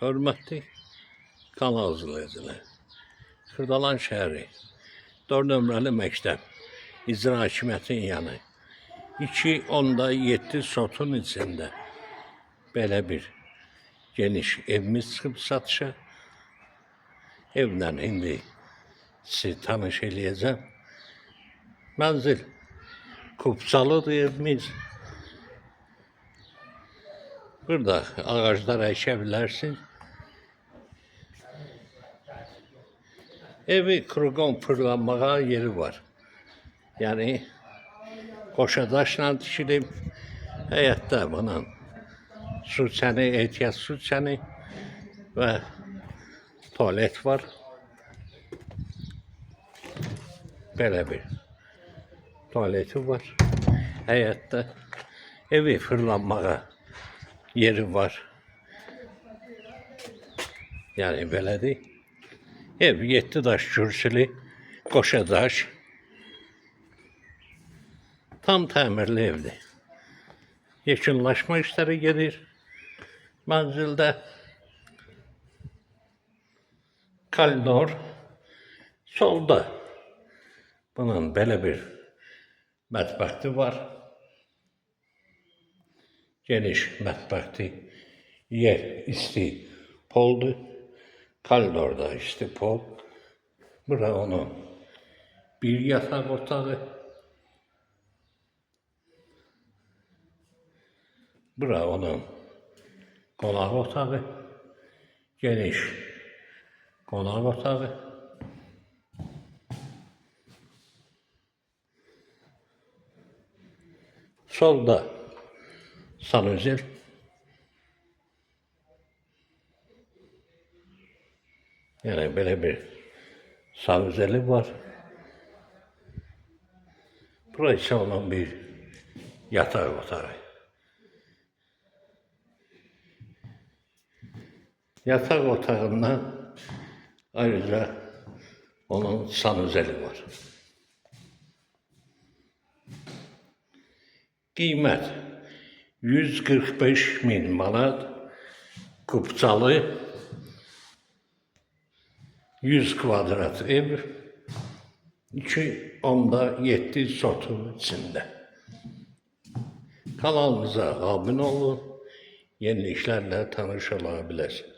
Hörmətli kanal izləyicilər, Xırdalan şəhəri 4 nömrəli məktəb icra hakimiyyətinin yanı 2.7 sotun içində belə bir geniş evimiz çıxıb satışa. Evlə indi sizi tanış eləyəcəm. Mənzil Kupçalıdır evimiz. Burada ağaclar əkə bilərsin. Evi kruqon fırlanmağa yeri var. Yəni qoşadaşla tikilib. Həyətdə bunun su çəni, ehtiyac su çəni və tualet var. Belə bir tualeti var. Həyətdə evi fırlanmağa yeri var. Yəni belədir. Ev 7 daş kürsülü, qoşadaş. Tam təmirli evdir. Yekunlaşma işləri gedir. Mənzildə koridor. Solda bunun belə bir mətbəxti var. Geniş mətbəxti, yer isti poldur. Koridorda isti pol. Bura onun bir yataq otağı. Bura onun qonaq otağı. Geniş qonaq otağı. Solda sanuzel. Yəni belə bir sanuzeli var. Bura isə onun bir yataq otağı. Yataq otağından ayrıca onun sanuzeli var. Qiymət 145.000 manat. Kupçalı 100 kvadrat ev, 2.7 sotun içində. Kanalımıza abunə olun, yeniliklərlə tanış ola bilərsiniz.